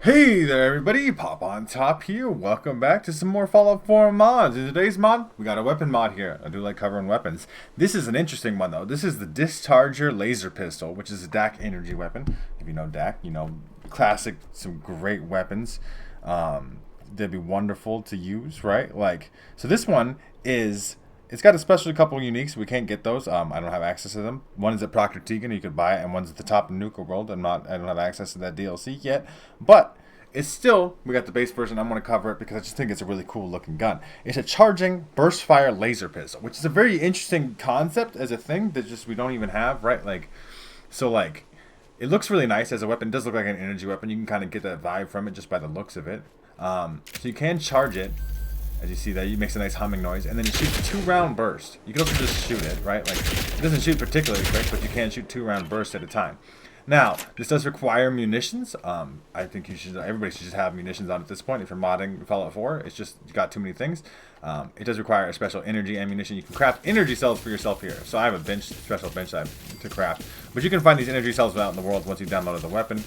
Hey there everybody, Pop on Top here. Welcome back to some more Fallout 4 mods. In today's mod, we got a weapon mod here. I do like covering weapons. This is an interesting one though. This is the Discharger Laser Pistol, which is a DAC energy weapon. If you know DAC, you know classic, some great weapons. They'd be wonderful to use, right? So this one is... It's got a special couple of uniques. We can't get those. I don't have access to them. One is at Procter Tegan, you could buy it, and one's at the top of Nuka World. I don't have access to that DLC yet, but it's still, we got the base version. I'm going to cover it because I just think it's a really cool looking gun. It's a charging burst fire laser pistol, which is a very interesting concept as a thing that just we don't even have, right? It looks really nice as a weapon. It does look like an energy weapon. You can kind of get that vibe from it just by the looks of it. So you can charge it. As you see that, it makes a nice humming noise, and then it shoots a 2-round burst. You can also just shoot it, right? It doesn't shoot particularly quick, but you can shoot 2-round bursts at a time. Now, this does require munitions. I think everybody should just have munitions on at this point. If you're modding Fallout 4, it's just you got too many things. It does require a special energy ammunition. You can craft energy cells for yourself here. So I have a special bench I have to craft, but you can find these energy cells out in the world once you downloaded the weapon.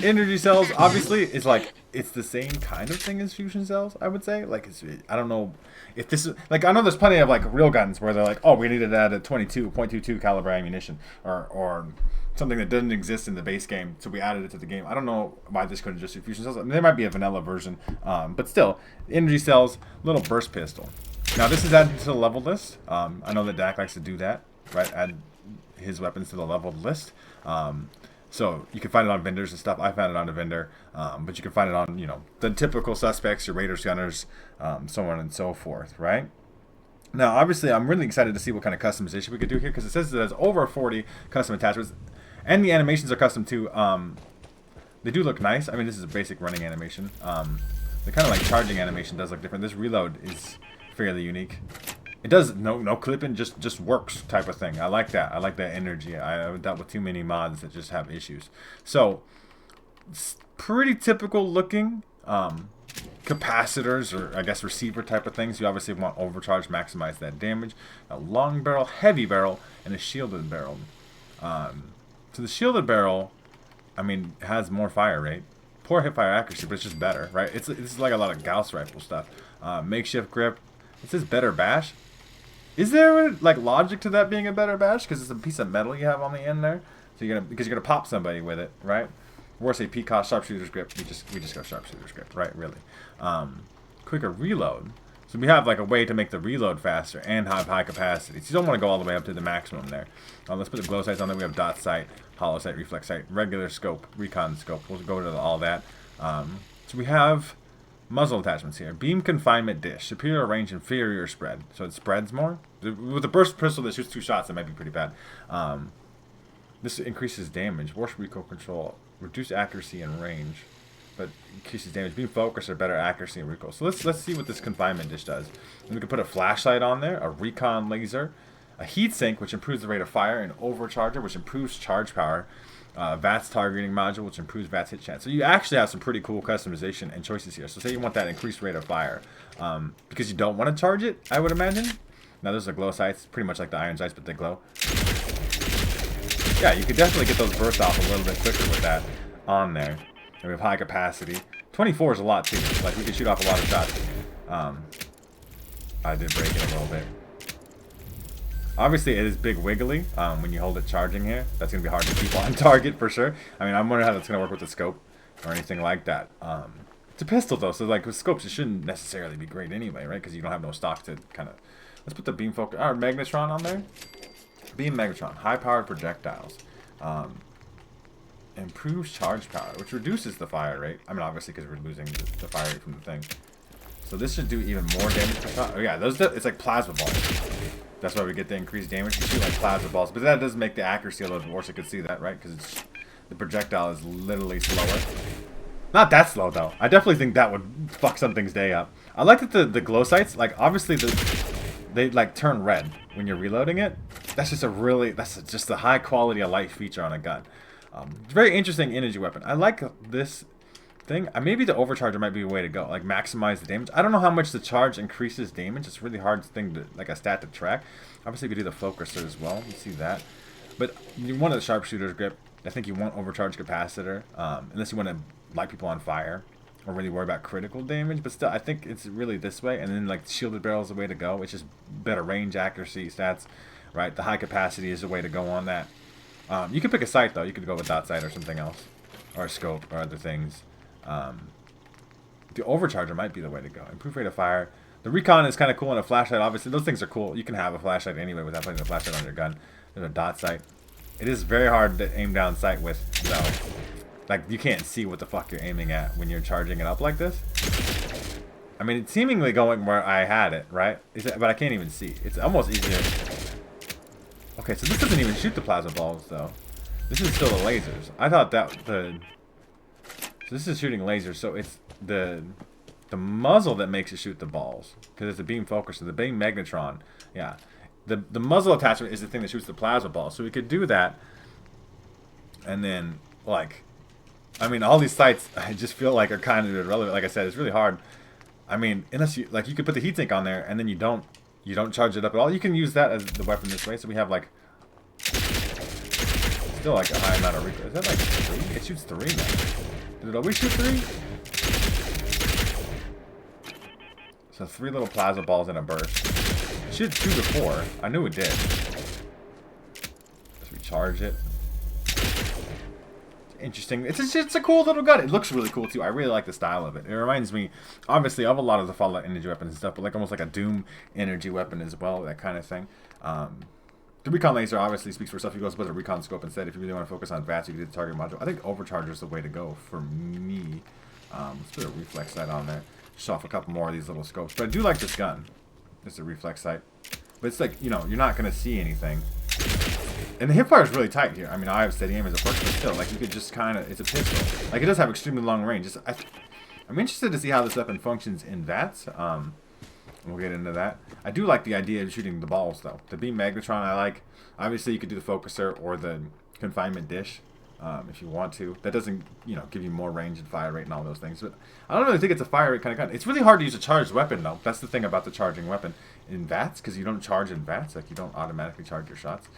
Energy cells, obviously, is it's the same kind of thing as fusion cells, I would say. I don't know if this is, I know there's plenty of, real guns where they're like, oh, we needed to add a 22.22 caliber ammunition, or something that doesn't exist in the base game, so we added it to the game. I don't know why this couldn't just be fusion cells. I mean, there might be a vanilla version, but still, energy cells, little burst pistol. Now, this is added to the level list. I know that Dak likes to do that, right? Add his weapons to the leveled list. So you can find it on vendors and stuff. I found it on a vendor, but you can find it on, the typical suspects, your raiders, gunners, so on and so forth, right? Now, obviously, I'm really excited to see what kind of customization we could do here, because it says it has over 40 custom attachments, and the animations are custom too. They do look nice. I mean, this is a basic running animation. The kind of charging animation does look different. This reload is fairly unique. It does no clipping, just works type of thing. I like that. I like that energy. I've dealt with too many mods that just have issues. So, it's pretty typical looking capacitors, or I guess receiver type of things. You obviously want overcharge, maximize that damage. A long barrel, heavy barrel, and a shielded barrel. So the shielded barrel, I mean, has more fire rate. Poor hip fire accuracy, but it's just better, right? It's like a lot of gauss rifle stuff. Makeshift grip. It says better bash. Is there logic to that being a better bash? Because it's a piece of metal you have on the end there, so you're gonna pop somebody with it, right? Worse, a PCOS sharpshooter's grip. We just go sharpshooter's grip, right? Really. Quicker reload. So we have a way to make the reload faster and have high capacity. So you don't want to go all the way up to the maximum there. Let's put the glow sights on there. We have dot sight, hollow sight, reflex sight, regular scope, recon scope. We'll go to all that. So we have muzzle attachments here. Beam confinement dish. Superior range, inferior spread. So it spreads more. With the burst pistol that shoots 2 shots, that might be pretty bad. This increases damage. Worse recoil control. Reduce accuracy and range, but increases damage. Beam focus or better accuracy and recoil. So let's see what this confinement dish does. And we can put a flashlight on there, a recon laser, a heat sink, which improves the rate of fire, an overcharger, which improves charge power. VATS targeting module, which improves VATS hit chance. So you actually have some pretty cool customization and choices here. So say you want that increased rate of fire, because you don't want to charge it, I would imagine. Now those are glow sights, pretty much like the iron sights, but they glow. Yeah, you could definitely get those bursts off a little bit quicker with that on there. And we have high capacity. 24 is a lot too. We can shoot off a lot of shots. I did break it a little bit. Obviously, it is big wiggly when you hold it charging here. That's going to be hard to keep on target for sure. I mean, I'm wondering how that's going to work with the scope or anything like that. It's a pistol, though, so with scopes, it shouldn't necessarily be great anyway, right? Because you don't have no stock to kind of... Let's put the beam focus... magnetron on there. Beam magnetron. High-powered projectiles. Improves charge power, which reduces the fire rate. I mean, obviously, because we're losing the fire rate from the thing. So this should do even more damage per shot. Oh, yeah, it's like plasma balls. That's why we get the increased damage. You shoot like plasma balls, but that does make the accuracy a little bit worse. You can see that, right? Because the projectile is literally slower. Not that slow though. I definitely think that would fuck something's day up. I like that the glow sights, obviously they turn red when you're reloading it. That's just a high quality of life feature on a gun. It's a very interesting energy weapon. I like this thing. Maybe the overcharger might be a way to go. Maximize the damage. I don't know how much the charge increases damage. It's a really hard thing to, a stat to track. Obviously, we do the focuser as well. You see that. But you want the sharpshooter's grip. I think you want overcharge capacitor, unless you want to light people on fire or really worry about critical damage. But still, I think it's really this way. And then like shielded barrel is the way to go. It's just better range, accuracy, stats, right? The high capacity is the way to go on that. You could pick a sight though. You could go with dot sight or something else, or a scope or other things. The overcharger might be the way to go. Improved rate of fire. The recon is kind of cool, and a flashlight. Obviously, those things are cool. You can have a flashlight anyway without putting a flashlight on your gun. There's a dot sight. It is very hard to aim down sight with, though. Like, you can't see what the fuck you're aiming at when you're charging it up like this. I mean, it's seemingly going where I had it, right? But I can't even see. It's almost easier. Okay, so this doesn't even shoot the plasma balls, though. This is still the lasers. I thought that the... So this is shooting lasers, so it's the muzzle that makes it shoot the balls. Because it's a beam focuser, the beam magnetron. Yeah. The muzzle attachment is the thing that shoots the plasma balls. So we could do that. And then, like... I mean, all these sights, I just feel like are kind of irrelevant. Like I said, it's really hard. I mean, unless you... Like, you could put the heatsink on there, and then you don't charge it up at all. You can use that as the weapon this way. So we have, like... Still, like, a high amount of recoil. Is that, like, 3? It shoots 3 now. Did it always shoot 3? So 3 little plasma balls in a burst. It shoots 2 to 4. I knew it did. Let's recharge it. It's interesting. It's a cool little gun. It looks really cool too. I really like the style of it. It reminds me, obviously, of a lot of the Fallout energy weapons and stuff, but like almost like a Doom energy weapon as well, that kind of thing. The recon laser obviously speaks for itself. You go with a recon scope instead. If you really want to focus on VATS, you can do the target module. I think overcharger is the way to go for me. Let's put a reflex sight on there. Show off a couple more of these little scopes. But I do like this gun. It's a reflex sight. But it's like, you know, you're not going to see anything. And the hipfire is really tight here. I mean, I have steady aim as a perk, but still, like, you could just kind of... It's a pistol. Like, it does have extremely long range. I'm interested to see how this weapon functions in VATS. We'll get into that. I do like the idea of shooting the balls, though. The beam magnetron, I like. Obviously, you could do the focuser or the confinement dish if you want to. That doesn't, you know, give you more range and fire rate and all those things. But I don't really think it's a fire rate kind of gun. It's really hard to use a charged weapon, though. That's the thing about the charging weapon in VATS, because you don't charge in VATS. Like, you don't automatically charge your shots.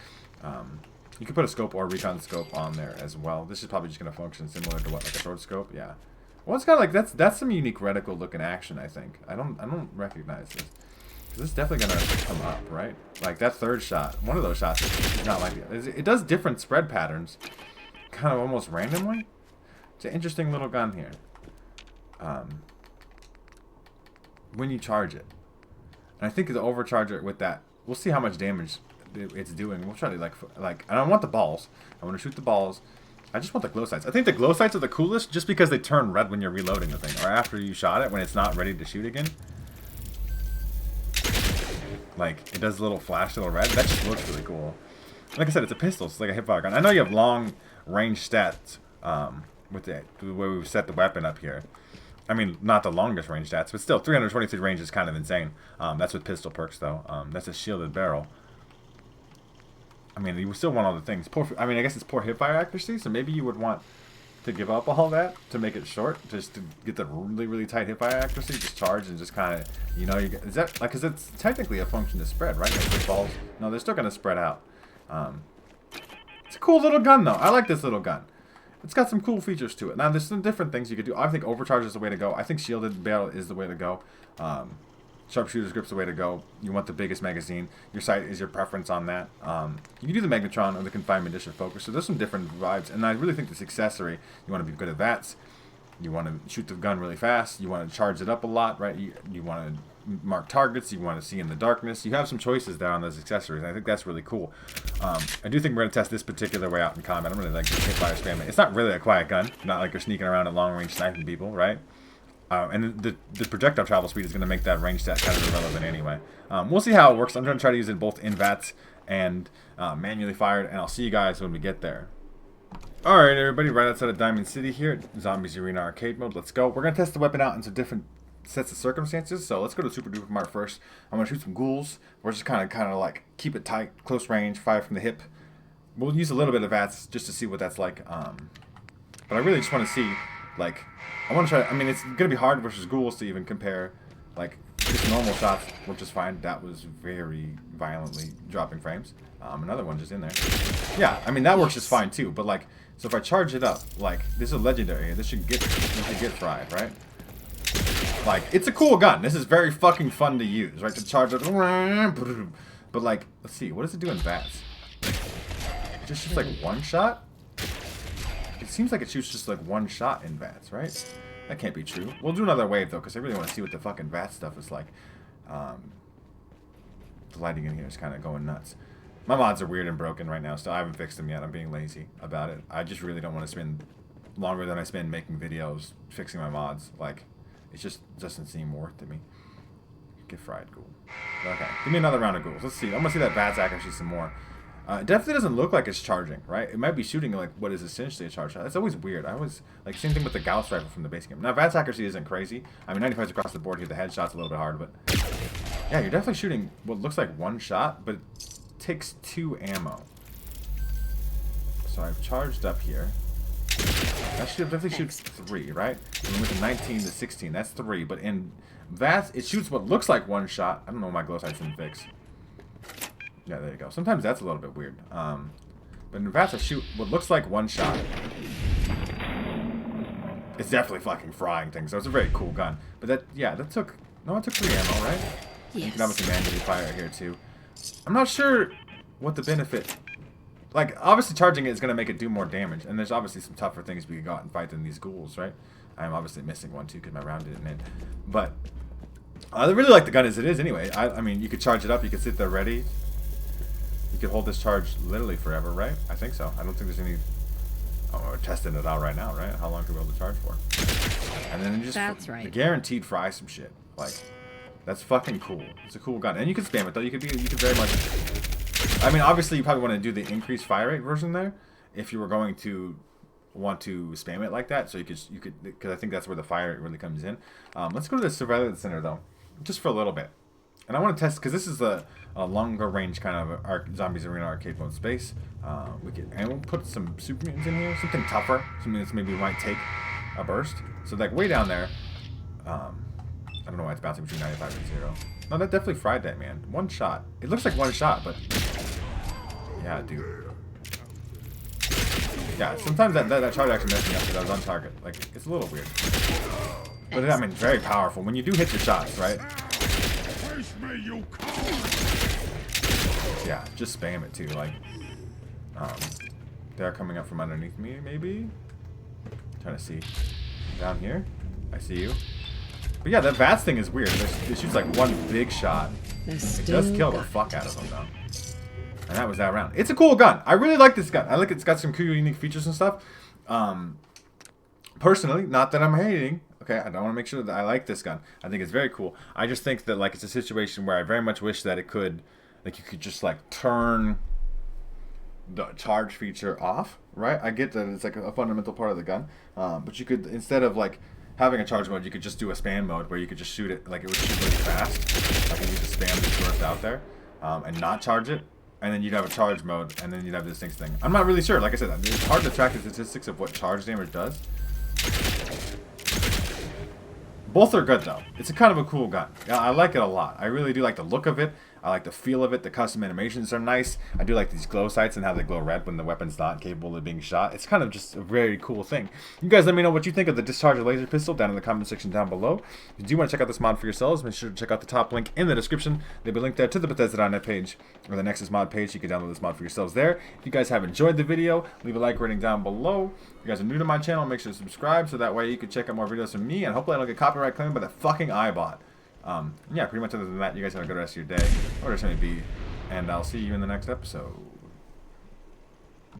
You could put a scope or a recon scope on there as well. This is probably just going to function similar to what, like a sword scope? Yeah. Well, it's got like that's some unique reticle looking action. I think I don't recognize this. This is definitely gonna come up, right? Like that third shot, one of those shots is not like it does different spread patterns, kind of almost randomly. It's an interesting little gun here. When you charge it, and I think the overcharger with that, we'll see how much damage it's doing. We'll try to like. I don't want the balls. I want to shoot the balls. I just want the glow sights. I think the glow sights are the coolest just because they turn red when you're reloading the thing. Or after you shot it when it's not ready to shoot again. Like, it does a little flash, little red. That just looks really cool. Like I said, it's a pistol. It's like a hipfire gun. I know you have long range stats with the way we've set the weapon up here. I mean, not the longest range stats, but still, 323 range is kind of insane. That's with pistol perks, though. That's a shielded barrel. I mean, you still want all the things. I mean, I guess it's poor hipfire accuracy, so maybe you would want to give up all that to make it short, just to get the really, really tight hipfire accuracy, just charge and just kind of, you know, is that, like, because it's technically a function to spread, right? Like the balls, no, they're still going to spread out. It's a cool little gun, though. I like this little gun. It's got some cool features to it. Now, there's some different things you could do. I think overcharge is the way to go. I think shielded barrel is the way to go. Sharpshooter's grip's the way to go. You want the biggest magazine. Your sight is your preference on that. You can do the magnetron or the confinement dish or focus. So there's some different vibes. And I really think this accessory, you want to be good at VATS. You want to shoot the gun really fast. You want to charge it up a lot, right? You want to mark targets. You want to see in the darkness. You have some choices there on those accessories. And I think that's really cool. I do think we're going to test this particular way out in combat. I'm really like hit fire spam. It's not really a quiet gun. Not like you're sneaking around at long range sniping people, right? And the projectile travel speed is going to make that range stat kind of irrelevant anyway. We'll see how it works. I'm going to try to use it both in VATS and manually fired, and I'll see you guys when we get there. Alright everybody, right outside of Diamond City here, Zombies Arena Arcade Mode. Let's go. We're going to test the weapon out in some different sets of circumstances. So let's go to Super Duper Mart first. I'm going to shoot some ghouls. We're just kind of like keep it tight, close range, fire from the hip. We'll use a little bit of VATS just to see what that's like. But I really just want to see, like, I want to try, I mean, it's going to be hard versus ghouls to even compare, like, just normal shots work just fine. That was very violently dropping frames. Another one just in there. Yeah, I mean, that works just fine too, but like, so if I charge it up, like, this is a legendary here, this should get fried, right? Like, it's a cool gun. This is very fucking fun to use, right? To charge it. But like, let's see, what does it do in vats? It just shoots like one shot? It seems like it shoots just like one shot in vats, right? That can't be true. We'll do another wave though, because I really want to see what the fucking vat stuff is like. The lighting in here is kind of going nuts. My mods are weird and broken right now, so I haven't fixed them yet. I'm being lazy about it. I just really don't want to spend longer than I spend making videos fixing my mods. Like, it just doesn't seem worth to me. Get fried, ghoul. Okay, give me another round of ghouls. Let's see. I'm gonna see that VATS accuracy some more. It definitely doesn't look like it's charging, right? It might be shooting like what is essentially a charge shot. It's always weird. I always like same thing with the Gauss rifle from the base game. Now VATS accuracy isn't crazy. I mean, 95's across the board here. The headshot's a little bit hard, but yeah, you're definitely shooting what looks like one shot, but it takes 2 ammo. So I've charged up here. That should definitely shoots 3, right? And we went from 19 to 16. That's 3. But in VATS, it shoots what looks like one shot. I don't know why my glow sights didn't fix. Yeah, there you go. Sometimes that's a little bit weird. But in VATS, I shoot what looks like one shot. It's definitely fucking frying things. So it's a very cool gun. But that, yeah, that took... No, it took 3 ammo, right? Yes. You can obviously manually fire here, too. I'm not sure what the benefit... Like, obviously charging it is going to make it do more damage. And there's obviously some tougher things we can go out and fight than these ghouls, right? I'm obviously missing one, too, because my round didn't end. But I really like the gun as it is anyway. I mean, you could charge it up. You could sit there ready. You could hold this charge literally forever, right? I think so. I don't think there's any... Oh, we're testing it out right now, right? How long can we hold the charge for? And then you just... That's right. Guaranteed fry some shit. Like, that's fucking cool. It's a cool gun. And you can spam it, though. You could very much... I mean, obviously, you probably want to do the increased fire rate version there, if you were going to want to spam it like that. So you could, because I think that's where the fire rate really comes in. Let's go to the surveillance center though, just for a little bit, and I want to test because this is a longer range kind of zombies arena arcade mode space. And we'll put some super mutants in here, something tougher, something that's maybe might take a burst. So like way down there, I don't know why it's bouncing between 95 and 0. No, that definitely fried that, man. One shot. It looks like one shot, but yeah, dude. Yeah, sometimes that charge actually messed me up because I was on target. Like, it's a little weird. But I mean, very powerful. When you do hit your shots, right? Yeah, just spam it too. Like, they're coming up from underneath me, maybe? Trying to see. Down here? I see you. But yeah, that VATS thing is weird. It shoots like one big shot. It does kill the fuck out of them, though. And that was that round. It's a cool gun. I really like this gun. I like it's got some cool, unique features and stuff. Personally, not that I'm hating. Okay, I don't want to make sure that I like this gun. I think it's very cool. I just think that like it's a situation where I very much wish that it could, like you could just like turn the charge feature off, right? I get that it's like a fundamental part of the gun, but you could, instead of like having a charge mode, you could just do a spam mode where you could just shoot it, like it would shoot really fast. Like you could just spam these bursts out there and not charge it. And then you'd have a charge mode, and then you'd have this thing. I'm not really sure. Like I said, it's hard to track the statistics of what charge damage does. Both are good, though. It's a kind of a cool gun. I like it a lot. I really do like the look of it. I like the feel of it. The custom animations are nice. I do like these glow sights and how they glow red when the weapon's not capable of being shot. It's kind of just a very cool thing. You guys let me know what you think of the Discharger Laser Pistol down in the comment section down below. If you do want to check out this mod for yourselves, make sure to check out the top link in the description. They'll be linked there to the Bethesda.net page or the Nexus mod page. You can download this mod for yourselves there. If you guys have enjoyed the video, leave a like rating down below. If you guys are new to my channel, make sure to subscribe so that way you can check out more videos from me, and hopefully I don't get copyright claimed by the fucking iBot. Yeah, pretty much other than that, you guys have a good rest of your day, or just may be, and I'll see you in the next episode.